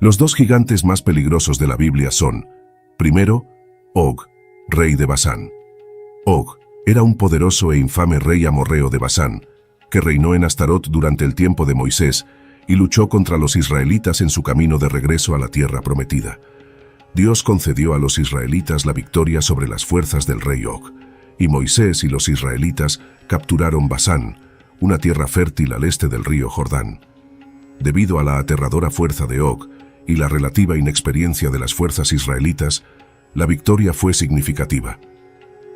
Los dos gigantes más peligrosos de la Biblia son, primero, Og, rey de Basán. Og era un poderoso e infame rey amorreo de Basán, que reinó en Astarot durante el tiempo de Moisés y luchó contra los israelitas en su camino de regreso a la tierra prometida. Dios concedió a los israelitas la victoria sobre las fuerzas del rey Og, y Moisés y los israelitas capturaron Basán, una tierra fértil al este del río Jordán. Debido a la aterradora fuerza de Og y la relativa inexperiencia de las fuerzas israelitas, la victoria fue significativa.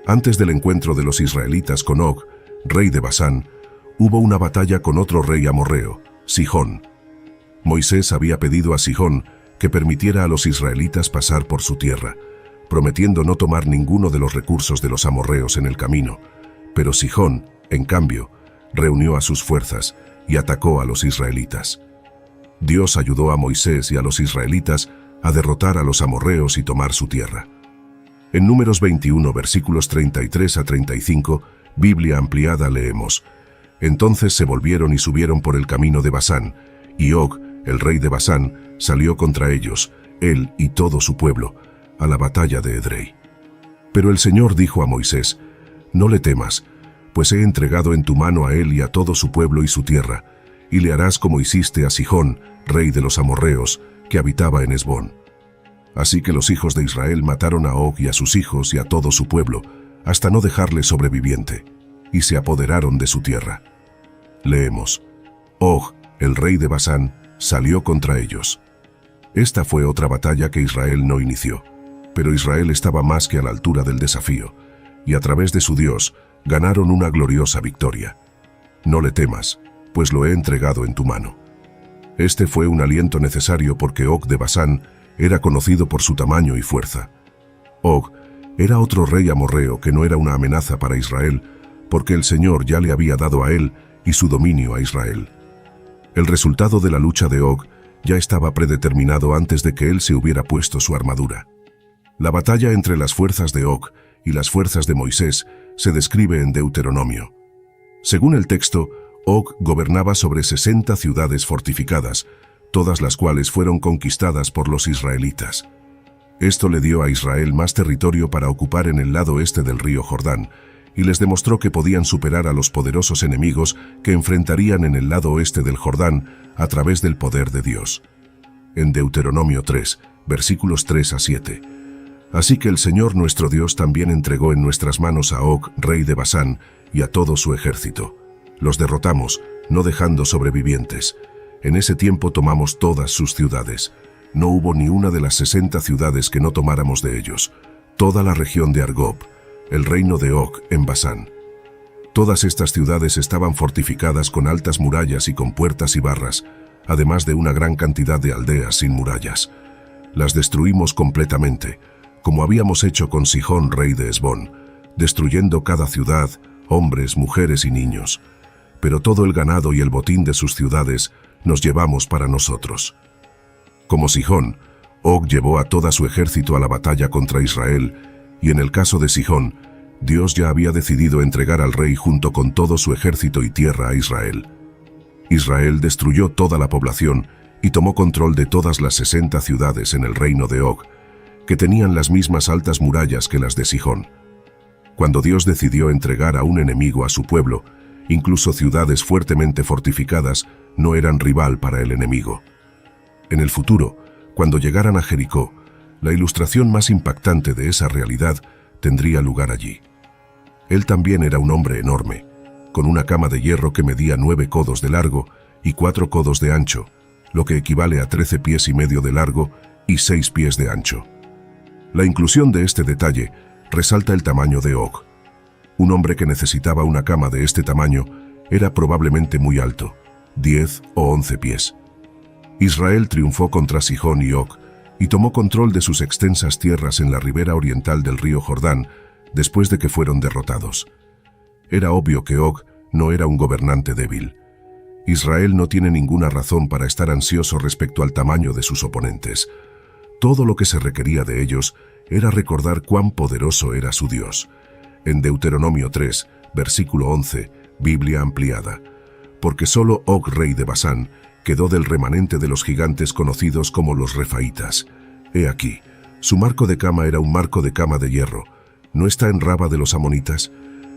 Antes del encuentro de los israelitas con Og, rey de Basán, hubo una batalla con otro rey amorreo, Sihón. Moisés había pedido a Sihón que permitiera a los israelitas pasar por su tierra, prometiendo no tomar ninguno de los recursos de los amorreos en el camino, pero Sihón, en cambio, reunió a sus fuerzas y atacó a los israelitas. Dios ayudó a Moisés y a los israelitas a derrotar a los amorreos y tomar su tierra. En Números 21, versículos 33 a 35, Biblia ampliada, leemos: Entonces se volvieron y subieron por el camino de Basán, y Og, el rey de Basán, salió contra ellos, él y todo su pueblo, a la batalla de Edrei. Pero el Señor dijo a Moisés: No le temas, pues he entregado en tu mano a él y a todo su pueblo y su tierra, y le harás como hiciste a Sihón, rey de los amorreos, que habitaba en Hesbón. Así que los hijos de Israel mataron a Og y a sus hijos y a todo su pueblo, hasta no dejarle sobreviviente, y se apoderaron de su tierra. Leemos: Og, el rey de Basán, salió contra ellos. Esta fue otra batalla que Israel no inició, pero Israel estaba más que a la altura del desafío, y a través de su Dios ganaron una gloriosa victoria. No le temas, pues lo he entregado en tu mano. Este fue un aliento necesario porque Og de Basán era conocido por su tamaño y fuerza. Og era otro rey amorreo que no era una amenaza para Israel, porque el Señor ya le había dado a él y su dominio a Israel. El resultado de la lucha de Og ya estaba predeterminado antes de que él se hubiera puesto su armadura. La batalla entre las fuerzas de Og y las fuerzas de Moisés se describe en Deuteronomio. Según el texto, Og gobernaba sobre 60 ciudades fortificadas, todas las cuales fueron conquistadas por los israelitas. Esto le dio a Israel más territorio para ocupar en el lado este del río Jordán, y les demostró que podían superar a los poderosos enemigos que enfrentarían en el lado oeste del Jordán a través del poder de Dios. En Deuteronomio 3, versículos 3 a 7. Así que el Señor nuestro Dios también entregó en nuestras manos a Og, rey de Basán, y a todo su ejército. Los derrotamos, no dejando sobrevivientes. En ese tiempo tomamos todas sus ciudades. No hubo ni una de las 60 ciudades que no tomáramos de ellos. Toda la región de Argob, el reino de Og en Basán. Todas estas ciudades estaban fortificadas con altas murallas y con puertas y barras, además de una gran cantidad de aldeas sin murallas. Las destruimos completamente, como habíamos hecho con Sihón, rey de Hesbón, destruyendo cada ciudad, hombres, mujeres y niños. Pero todo el ganado y el botín de sus ciudades nos llevamos para nosotros. Como Sihón, Og llevó a todo su ejército a la batalla contra Israel, y en el caso de Sihón, Dios ya había decidido entregar al rey junto con todo su ejército y tierra a Israel. Israel destruyó toda la población y tomó control de todas las 60 ciudades en el reino de Og, que tenían las mismas altas murallas que las de Sihón. Cuando Dios decidió entregar a un enemigo a su pueblo, incluso ciudades fuertemente fortificadas no eran rival para el enemigo. En el futuro, cuando llegaran a Jericó, la ilustración más impactante de esa realidad tendría lugar allí. Él también era un hombre enorme, con una cama de hierro que medía 9 codos de largo y 4 codos de ancho, lo que equivale a 13 pies y medio de largo y 6 pies de ancho. La inclusión de este detalle resalta el tamaño de Og. Un hombre que necesitaba una cama de este tamaño era probablemente muy alto, 10 o 11 pies. Israel triunfó contra Sihón y Og y tomó control de sus extensas tierras en la ribera oriental del río Jordán después de que fueron derrotados. Era obvio que Og no era un gobernante débil. Israel no tiene ninguna razón para estar ansioso respecto al tamaño de sus oponentes. Todo lo que se requería de ellos era recordar cuán poderoso era su Dios. En Deuteronomio 3, versículo 11, Biblia ampliada. Porque solo Og, rey de Basán, quedó del remanente de los gigantes conocidos como los refaítas. He aquí, su marco de cama era un marco de cama de hierro. ¿No está en Raba de los amonitas?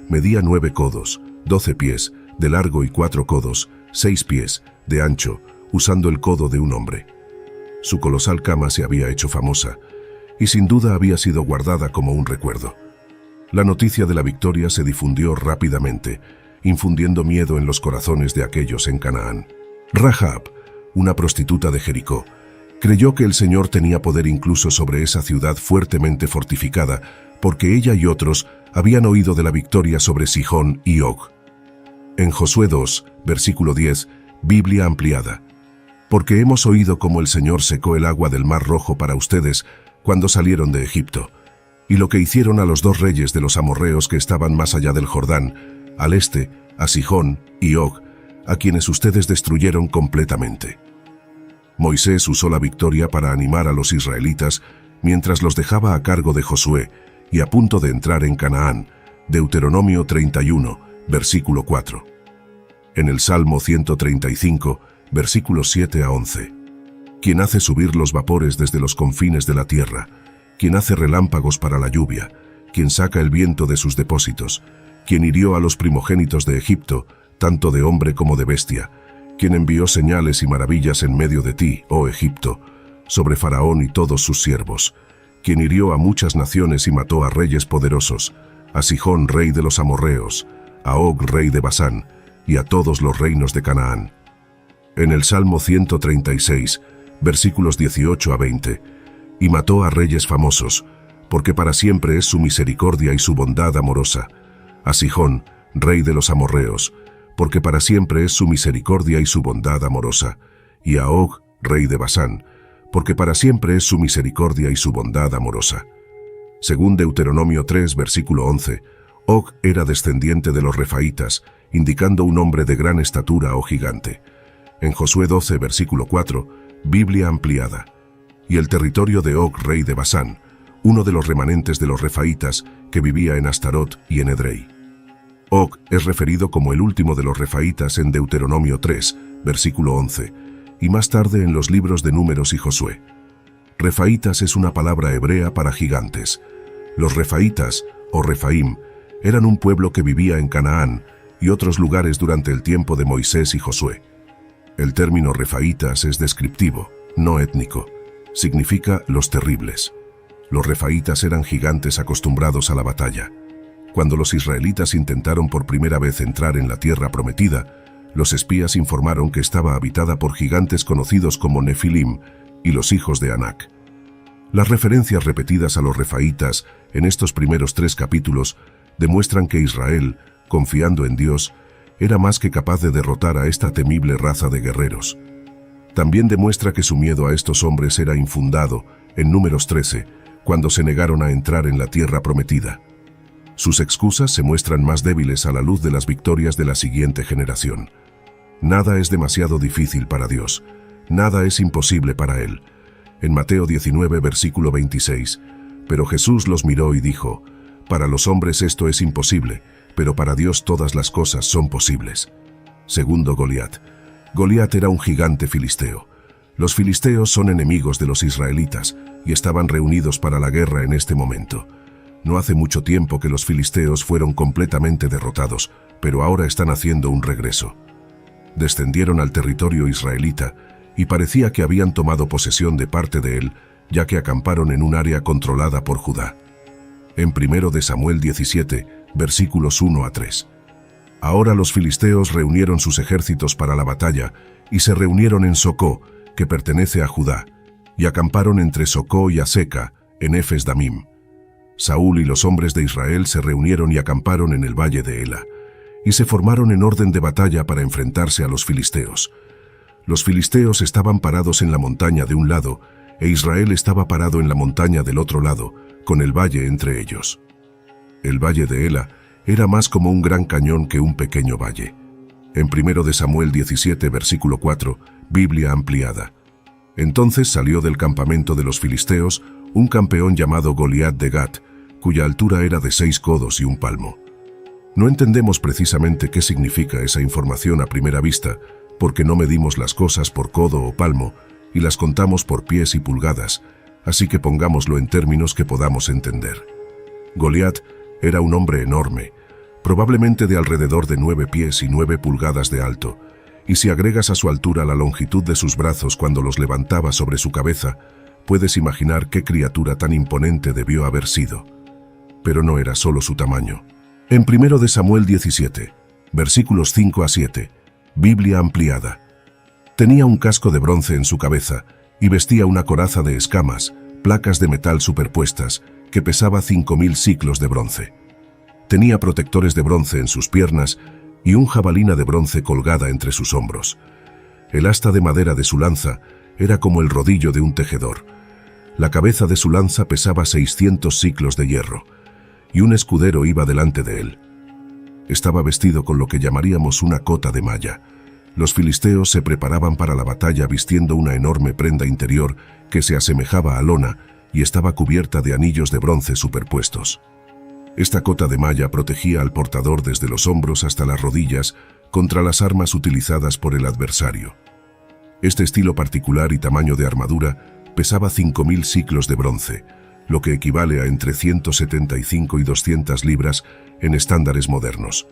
Medía 9 codos, 12 pies, de largo y 4 codos, 6 pies, de ancho, usando el codo de un hombre. Su colosal cama se había hecho famosa, y sin duda había sido guardada como un recuerdo. La noticia de la victoria se difundió rápidamente, infundiendo miedo en los corazones de aquellos en Canaán. Rahab, una prostituta de Jericó, creyó que el Señor tenía poder incluso sobre esa ciudad fuertemente fortificada, porque ella y otros habían oído de la victoria sobre Sihón y Og. En Josué 2, versículo 10, Biblia ampliada. Porque hemos oído cómo el Señor secó el agua del Mar Rojo para ustedes cuando salieron de Egipto, y lo que hicieron a los 2 reyes de los amorreos que estaban más allá del Jordán, al este, a Sihón y Og, a quienes ustedes destruyeron completamente. Moisés usó la victoria para animar a los israelitas mientras los dejaba a cargo de Josué y a punto de entrar en Canaán. Deuteronomio 31, versículo 4. En el Salmo 135, versículos 7 a 11. Quien hace subir los vapores desde los confines de la tierra, quien hace relámpagos para la lluvia, quien saca el viento de sus depósitos, quien hirió a los primogénitos de Egipto, tanto de hombre como de bestia, quien envió señales y maravillas en medio de ti, oh Egipto, sobre Faraón y todos sus siervos, quien hirió a muchas naciones y mató a reyes poderosos, a Sihón rey de los amorreos, a Og rey de Basán, y a todos los reinos de Canaán. En el Salmo 136, versículos 18 a 20, y mató a reyes famosos, porque para siempre es su misericordia y su bondad amorosa, a Sihón, rey de los amorreos, porque para siempre es su misericordia y su bondad amorosa, y a Og, rey de Basán, porque para siempre es su misericordia y su bondad amorosa. Según Deuteronomio 3, versículo 11, Og era descendiente de los refaítas, indicando un hombre de gran estatura o gigante. En Josué 12, versículo 4, Biblia ampliada. Y el territorio de Og, rey de Basán, uno de los remanentes de los refaítas que vivía en Astarot y en Edrei. Og es referido como el último de los refaítas en Deuteronomio 3, versículo 11, y más tarde en los libros de Números y Josué. Refaítas es una palabra hebrea para gigantes. Los refaítas, o Refaim, eran un pueblo que vivía en Canaán y otros lugares durante el tiempo de Moisés y Josué. El término refaítas es descriptivo, no étnico. Significa los terribles. Los refaítas eran gigantes acostumbrados a la batalla. Cuando los israelitas intentaron por primera vez entrar en la tierra prometida, los espías informaron que estaba habitada por gigantes conocidos como Nefilim y los hijos de Anak. Las referencias repetidas a los refaítas en estos primeros 3 capítulos demuestran que Israel, confiando en Dios, era más que capaz de derrotar a esta temible raza de guerreros. También demuestra que su miedo a estos hombres era infundado en Números 13, cuando se negaron a entrar en la tierra prometida. Sus excusas se muestran más débiles a la luz de las victorias de la siguiente generación. Nada es demasiado difícil para Dios, nada es imposible para Él. En Mateo 19, versículo 26, pero Jesús los miró y dijo, para los hombres esto es imposible, pero para Dios todas las cosas son posibles. Segundo Goliat. Goliat era un gigante filisteo. Los filisteos son enemigos de los israelitas y estaban reunidos para la guerra en este momento. No hace mucho tiempo que los filisteos fueron completamente derrotados, pero ahora están haciendo un regreso. Descendieron al territorio israelita y parecía que habían tomado posesión de parte de él, ya que acamparon en un área controlada por Judá. En 1 de Samuel 17, versículos 1 a 3. Ahora los filisteos reunieron sus ejércitos para la batalla y se reunieron en Socó, que pertenece a Judá, y acamparon entre Socó y Aseca, en Efes Damim. Saúl y los hombres de Israel se reunieron y acamparon en el valle de Ela, y se formaron en orden de batalla para enfrentarse a los filisteos. Los filisteos estaban parados en la montaña de un lado, e Israel estaba parado en la montaña del otro lado, con el valle entre ellos. El valle de Ela era más como un gran cañón que un pequeño valle. En 1 de Samuel 17, versículo 4, Biblia ampliada. Entonces salió del campamento de los filisteos un campeón llamado Goliat de Gat, cuya altura era de 6 codos y un palmo. No entendemos precisamente qué significa esa información a primera vista, porque no medimos las cosas por codo o palmo, y las contamos por pies y pulgadas, así que pongámoslo en términos que podamos entender. Goliat era un hombre enorme, probablemente de alrededor de 9 pies y 9 pulgadas de alto, y si agregas a su altura la longitud de sus brazos cuando los levantaba sobre su cabeza, puedes imaginar qué criatura tan imponente debió haber sido. Pero no era solo su tamaño. En 1 de Samuel 17, versículos 5 a 7, Biblia ampliada. Tenía un casco de bronce en su cabeza y vestía una coraza de escamas, placas de metal superpuestas, que pesaba 5000 siclos de bronce. Tenía protectores de bronce en sus piernas y un jabalina de bronce colgada entre sus hombros. El asta de madera de su lanza era como el rodillo de un tejedor. La cabeza de su lanza pesaba 600 siclos de hierro, y un escudero iba delante de él. Estaba vestido con lo que llamaríamos una cota de malla. Los filisteos se preparaban para la batalla vistiendo una enorme prenda interior que se asemejaba a lona y estaba cubierta de anillos de bronce superpuestos. Esta cota de malla protegía al portador desde los hombros hasta las rodillas contra las armas utilizadas por el adversario. Este estilo particular y tamaño de armadura pesaba 5000 siclos de bronce, lo que equivale a entre 175 y 200 libras en estándares modernos.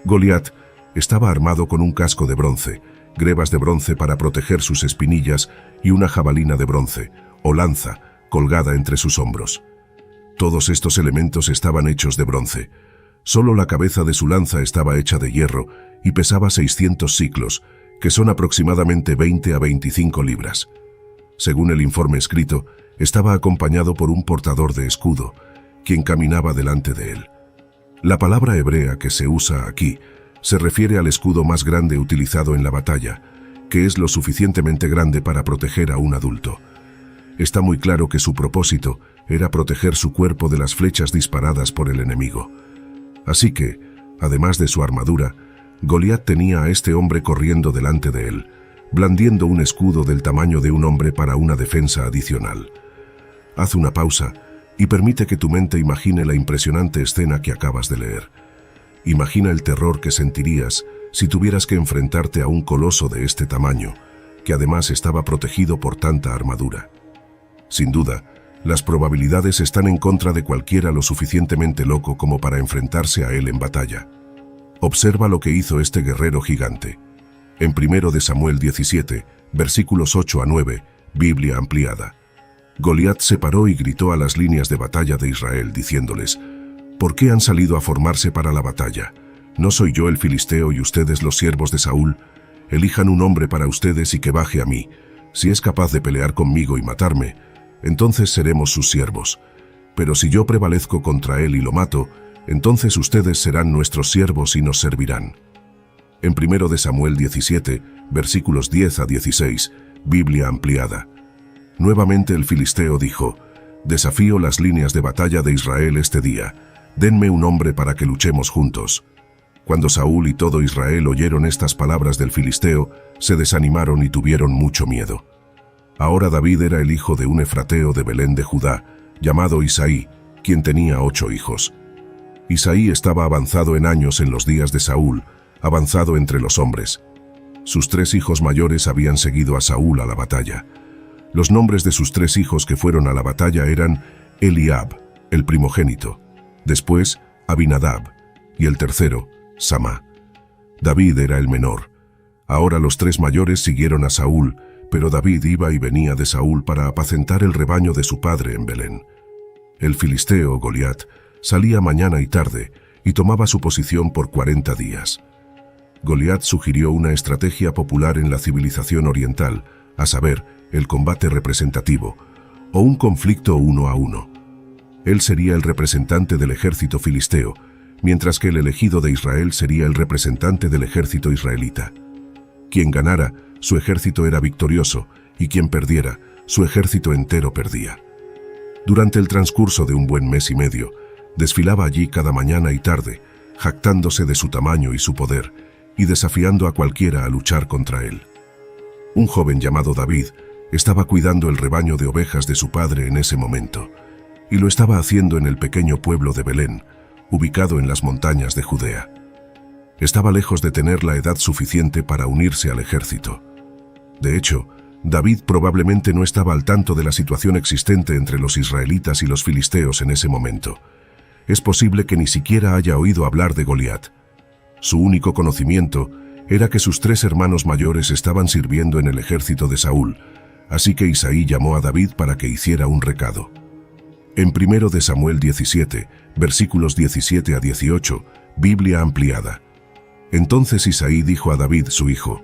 Goliat estaba armado con un casco de bronce, grebas de bronce para proteger sus espinillas y una jabalina de bronce, o lanza, colgada entre sus hombros. Todos estos elementos estaban hechos de bronce. Solo la cabeza de su lanza estaba hecha de hierro y pesaba 600 siclos, que son aproximadamente 20 a 25 libras. Según el informe escrito, estaba acompañado por un portador de escudo, quien caminaba delante de él. La palabra hebrea que se usa aquí se refiere al escudo más grande utilizado en la batalla, que es lo suficientemente grande para proteger a un adulto. Está muy claro que su propósito era proteger su cuerpo de las flechas disparadas por el enemigo. Así que, además de su armadura, Goliat tenía a este hombre corriendo delante de él, blandiendo un escudo del tamaño de un hombre para una defensa adicional. Haz una pausa y permite que tu mente imagine la impresionante escena que acabas de leer. Imagina el terror que sentirías si tuvieras que enfrentarte a un coloso de este tamaño, que además estaba protegido por tanta armadura. Sin duda, las probabilidades están en contra de cualquiera lo suficientemente loco como para enfrentarse a él en batalla. Observa lo que hizo este guerrero gigante. En 1 de Samuel 17, versículos 8 a 9, Biblia ampliada. Goliat se paró y gritó a las líneas de batalla de Israel, diciéndoles: ¿por qué han salido a formarse para la batalla? ¿No soy yo el filisteo y ustedes los siervos de Saúl? Elijan un hombre para ustedes y que baje a mí. Si es capaz de pelear conmigo y matarme, entonces seremos sus siervos. Pero si yo prevalezco contra él y lo mato, entonces ustedes serán nuestros siervos y nos servirán. En 1 de Samuel 17, versículos 10 a 16, Biblia ampliada. Nuevamente el filisteo dijo: desafío las líneas de batalla de Israel este día. Denme un hombre para que luchemos juntos. Cuando Saúl y todo Israel oyeron estas palabras del filisteo, se desanimaron y tuvieron mucho miedo. Ahora David era el hijo de un efrateo de Belén de Judá, llamado Isaí, quien tenía 8 hijos. Isaí estaba avanzado en años en los días de Saúl, avanzado entre los hombres. Sus 3 hijos mayores habían seguido a Saúl a la batalla. Los nombres de sus 3 hijos que fueron a la batalla eran Eliab, el primogénito, después Abinadab, y el tercero, Samá. David era el menor. Ahora los 3 mayores siguieron a Saúl, pero David iba y venía de Saúl para apacentar el rebaño de su padre en Belén. El filisteo Goliat salía mañana y tarde y tomaba su posición por 40 días. Goliat sugirió una estrategia popular en la civilización oriental, a saber, el combate representativo, o un conflicto 1 a 1. Él sería el representante del ejército filisteo, mientras que el elegido de Israel sería el representante del ejército israelita. Quien ganara, su ejército era victorioso, y quien perdiera, su ejército entero perdía. Durante el transcurso de un buen mes y medio, desfilaba allí cada mañana y tarde, jactándose de su tamaño y su poder, y desafiando a cualquiera a luchar contra él. Un joven llamado David estaba cuidando el rebaño de ovejas de su padre en ese momento, y lo estaba haciendo en el pequeño pueblo de Belén, ubicado en las montañas de Judea. Estaba lejos de tener la edad suficiente para unirse al ejército. De hecho, David probablemente no estaba al tanto de la situación existente entre los israelitas y los filisteos en ese momento. Es posible que ni siquiera haya oído hablar de Goliat. Su único conocimiento era que sus 3 hermanos mayores estaban sirviendo en el ejército de Saúl, así que Isaí llamó a David para que hiciera un recado. En 1 de Samuel 17, versículos 17 a 18, Biblia ampliada. Entonces Isaí dijo a David, su hijo: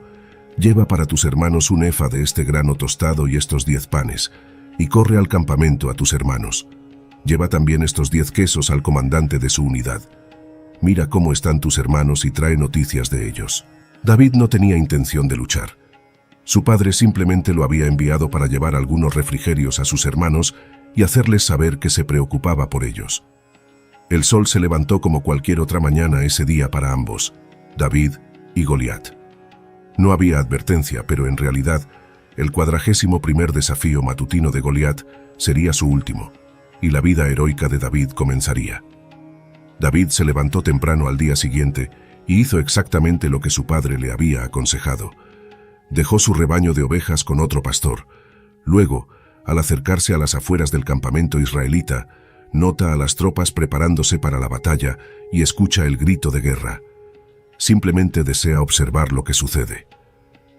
«Lleva para tus hermanos un efa de este grano tostado y estos 10 panes, y corre al campamento a tus hermanos. Lleva también estos 10 quesos al comandante de su unidad. Mira cómo están tus hermanos y trae noticias de ellos». David no tenía intención de luchar. Su padre simplemente lo había enviado para llevar algunos refrigerios a sus hermanos y hacerles saber que se preocupaba por ellos. El sol se levantó como cualquier otra mañana ese día para ambos, David y Goliat. No había advertencia, pero en realidad, el 41º desafío matutino de Goliat sería su último, y la vida heroica de David comenzaría. David se levantó temprano al día siguiente y hizo exactamente lo que su padre le había aconsejado. Dejó su rebaño de ovejas con otro pastor. Luego, al acercarse a las afueras del campamento israelita, nota a las tropas preparándose para la batalla y escucha el grito de guerra. Simplemente desea observar lo que sucede.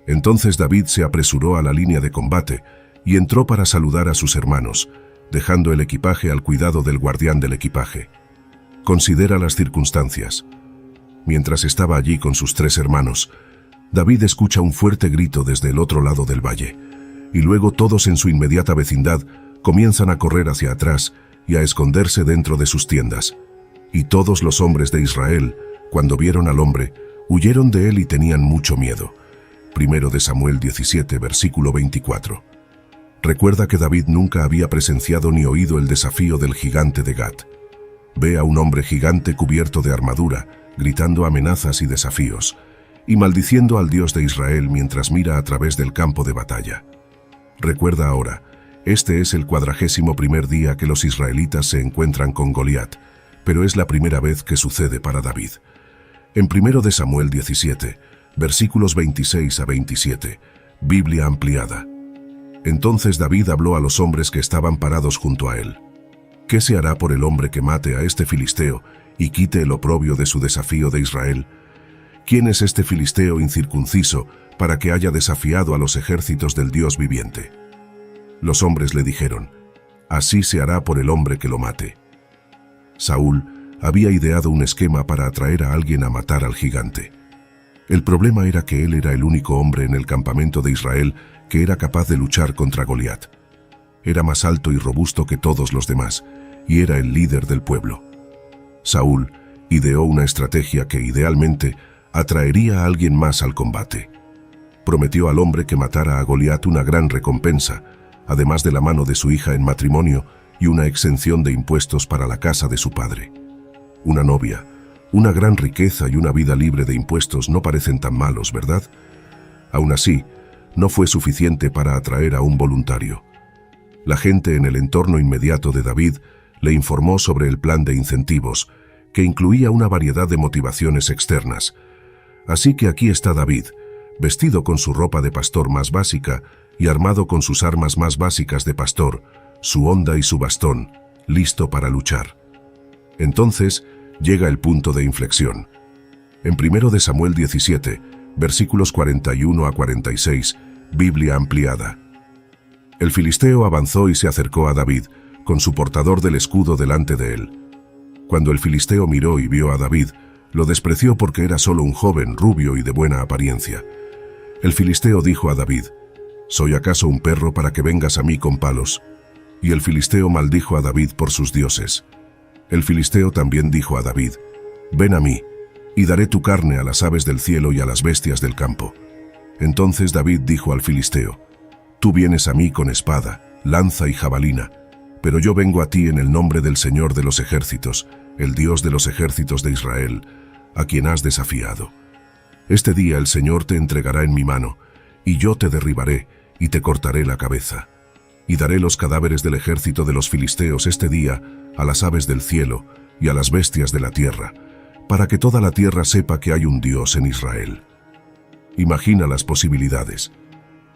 Entonces David se apresuró a la línea de combate y entró para saludar a sus hermanos, dejando el equipaje al cuidado del guardián del equipaje. Considera las circunstancias. Mientras estaba allí con sus 3 hermanos, David escucha un fuerte grito desde el otro lado del valle, y luego todos en su inmediata vecindad comienzan a correr hacia atrás y a esconderse dentro de sus tiendas. Y todos los hombres de Israel, cuando vieron al hombre, huyeron de él y tenían mucho miedo. 1 de Samuel 17, versículo 24. Recuerda que David nunca había presenciado ni oído el desafío del gigante de Gat. Ve a un hombre gigante cubierto de armadura, gritando amenazas y desafíos, y maldiciendo al Dios de Israel mientras mira a través del campo de batalla. Recuerda ahora, este es el 41º día que los israelitas se encuentran con Goliat, pero es la primera vez que sucede para David. En 1 de Samuel 17, versículos 26 a 27, Biblia ampliada. Entonces David habló a los hombres que estaban parados junto a él. ¿Qué se hará por el hombre que mate a este filisteo y quite el oprobio de su desafío de Israel? ¿Quién es este filisteo incircunciso para que haya desafiado a los ejércitos del Dios viviente? Los hombres le dijeron: así se hará por el hombre que lo mate. Saúl había ideado un esquema para atraer a alguien a matar al gigante. El problema era que él era el único hombre en el campamento de Israel que era capaz de luchar contra Goliat. Era más alto y robusto que todos los demás, y era el líder del pueblo. Saúl ideó una estrategia que idealmente atraería a alguien más al combate. Prometió al hombre que matara a Goliat una gran recompensa, además de la mano de su hija en matrimonio y una exención de impuestos para la casa de su padre. Una novia, una gran riqueza y una vida libre de impuestos no parecen tan malos, ¿verdad? Aún así, no fue suficiente para atraer a un voluntario. La gente en el entorno inmediato de David le informó sobre el plan de incentivos, que incluía una variedad de motivaciones externas. Así que aquí está David, vestido con su ropa de pastor más básica y armado con sus armas más básicas de pastor, su honda y su bastón, listo para luchar. Entonces llega el punto de inflexión. En 1 de Samuel 17, versículos 41 a 46, Biblia ampliada. El filisteo avanzó y se acercó a David, con su portador del escudo delante de él. Cuando el filisteo miró y vio a David, lo despreció porque era solo un joven rubio y de buena apariencia. El filisteo dijo a David: ¿soy acaso un perro para que vengas a mí con palos? Y el filisteo maldijo a David por sus dioses. El filisteo también dijo a David: ven a mí, y daré tu carne a las aves del cielo y a las bestias del campo. Entonces David dijo al filisteo: tú vienes a mí con espada, lanza y jabalina, pero yo vengo a ti en el nombre del Señor de los ejércitos, el Dios de los ejércitos de Israel, a quien has desafiado. Este día el Señor te entregará en mi mano, y yo te derribaré y te cortaré la cabeza. Y daré los cadáveres del ejército de los filisteos este día a las aves del cielo y a las bestias de la tierra, para que toda la tierra sepa que hay un Dios en Israel. Imagina las posibilidades.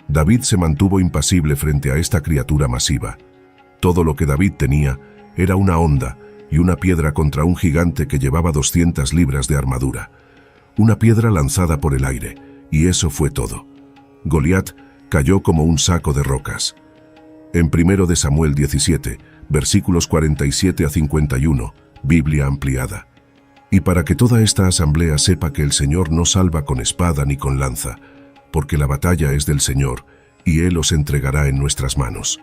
David se mantuvo impasible frente a esta criatura masiva. Todo lo que David tenía era una honda y una piedra contra un gigante que llevaba 200 libras de armadura. Una piedra lanzada por el aire, y eso fue todo. Goliat cayó como un saco de rocas. En 1 de Samuel 17, versículos 47 a 51, Biblia ampliada. Y para que toda esta asamblea sepa que el Señor no salva con espada ni con lanza, porque la batalla es del Señor, y Él os entregará en nuestras manos.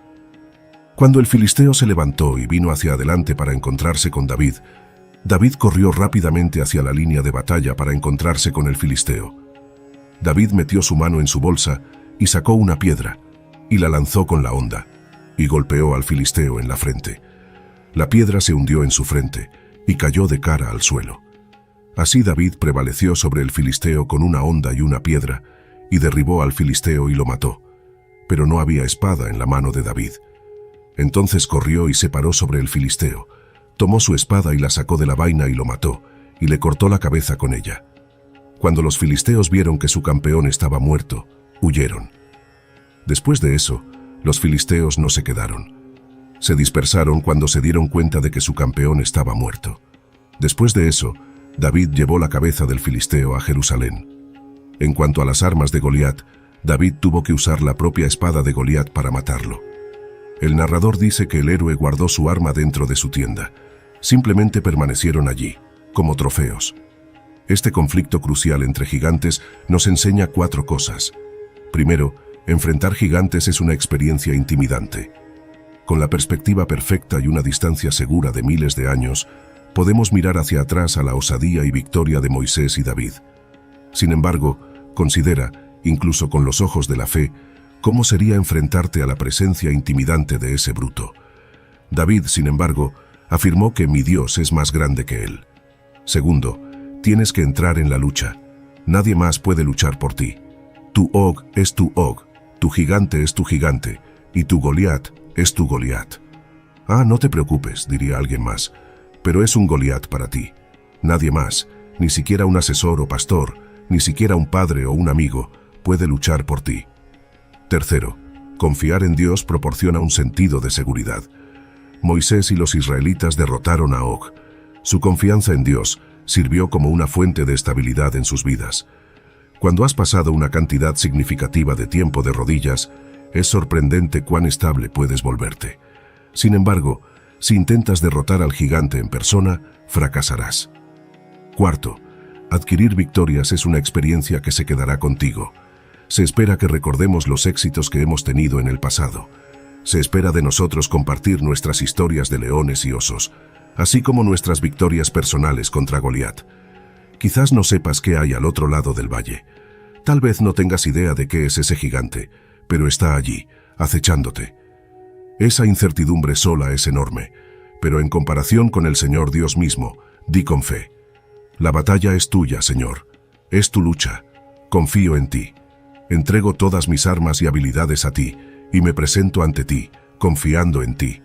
Cuando el filisteo se levantó y vino hacia adelante para encontrarse con David, David corrió rápidamente hacia la línea de batalla para encontrarse con el filisteo. David metió su mano en su bolsa y sacó una piedra, y la lanzó con la honda, y golpeó al filisteo en la frente. La piedra se hundió en su frente, y cayó de cara al suelo. Así David prevaleció sobre el filisteo con una honda y una piedra, y derribó al filisteo y lo mató. Pero no había espada en la mano de David. Entonces corrió y se paró sobre el filisteo, tomó su espada y la sacó de la vaina y lo mató, y le cortó la cabeza con ella. Cuando los filisteos vieron que su campeón estaba muerto, huyeron. Después de eso, los filisteos no se quedaron. Se dispersaron cuando se dieron cuenta de que su campeón estaba muerto. Después de eso, David llevó la cabeza del filisteo a Jerusalén. En cuanto a las armas de Goliat, David tuvo que usar la propia espada de Goliat para matarlo. El narrador dice que el héroe guardó su arma dentro de su tienda. Simplemente permanecieron allí, como trofeos. Este conflicto crucial entre gigantes nos enseña 4 cosas. Primero, enfrentar gigantes es una experiencia intimidante. Con la perspectiva perfecta y una distancia segura de miles de años, podemos mirar hacia atrás a la osadía y victoria de Moisés y David. Sin embargo, considera, incluso con los ojos de la fe, cómo sería enfrentarte a la presencia intimidante de ese bruto. David, sin embargo, afirmó que mi Dios es más grande que él. Segundo, tienes que entrar en la lucha. Nadie más puede luchar por ti. Tu Og es tu Og, tu gigante es tu gigante, y tu Goliat es tu Goliat. Ah, no te preocupes, diría alguien más, pero es un Goliat para ti. Nadie más, ni siquiera un asesor o pastor, ni siquiera un padre o un amigo, puede luchar por ti. Tercero, confiar en Dios proporciona un sentido de seguridad. Moisés y los israelitas derrotaron a Og. Su confianza en Dios sirvió como una fuente de estabilidad en sus vidas. Cuando has pasado una cantidad significativa de tiempo de rodillas, es sorprendente cuán estable puedes volverte. Sin embargo, si intentas derrotar al gigante en persona, fracasarás. Cuarto, adquirir victorias es una experiencia que se quedará contigo. Se espera que recordemos los éxitos que hemos tenido en el pasado. Se espera de nosotros compartir nuestras historias de leones y osos, así como nuestras victorias personales contra Goliat. Quizás no sepas qué hay al otro lado del valle. Tal vez no tengas idea de qué es ese gigante, pero está allí, acechándote. Esa incertidumbre sola es enorme, pero en comparación con el Señor Dios mismo, di con fe. La batalla es tuya, Señor. Es tu lucha. Confío en ti. Entrego todas mis armas y habilidades a ti, y me presento ante ti, confiando en ti.